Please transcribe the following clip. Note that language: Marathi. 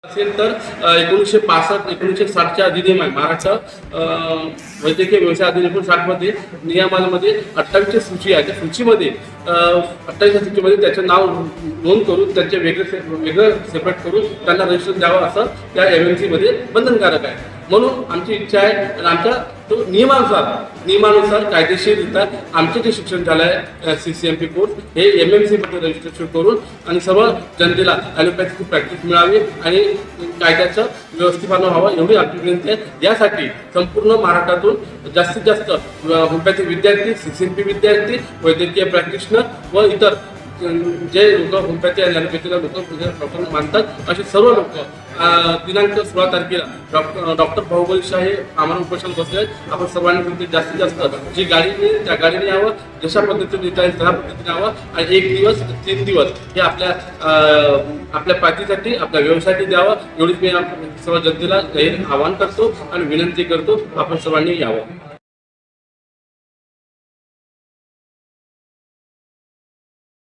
असेल तर 1965-1960च्या अधिनियम आहे महाराष्ट्र वैद्यकीय व्यवसाय अधिनियम 1960 मध्ये नियमांमध्ये 28ची सूची आहे. त्या सूचीमध्ये 28च्या सूचीमध्ये त्याचं नाव नोंद करून त्यांचे वेगळं सेपरेट करून त्यांना रजिस्ट्रेशन द्यावं असं त्या एमएमसी मध्ये बंधनकारक आहे. म्हणून आमची इच्छा आहे आणि आमच्या तो नियमानुसार कायदेशीररित्या आमचे जे शिक्षण झालं आहे CCMP कोर्स हे MMC मध्ये रजिस्ट्रेशन करून आणि सर्व जनतेला ॲलोपॅथीची प्रॅक्टिस मिळावी आणि कायद्याचं व्यवस्थापन व्हावं एवढी आमची विनंती आहे. यासाठी संपूर्ण महाराष्ट्रातून जास्तीत जास्त होमिओपॅथी विद्यार्थी, CCMP विद्यार्थी, वैद्यकीय प्रॅक्टिशनर व इतर जे लोक होमिओपॅथी आणि ॲलोपॅथीला लोक डॉक्टर मानतात असे सर्व लोक दिनांक 16 तारखेला डॉक्टर बाहुबली शाह हे आम्हाला उपोषण बसले आहेत. आपण सर्वांनी जास्तीत जास्त जी गाडीने त्या गाडीने यावं, जशा पद्धतीने येता येईल त्या पद्धतीने यावं आणि 1 दिवस 3 दिवस हे आपल्या पार्टीसाठी आपल्या व्यवसायासाठी द्यावं एवढीच मी सर्व जनतेला आवाहन करतो आणि विनंती करतो आपण सर्वांनी यावं.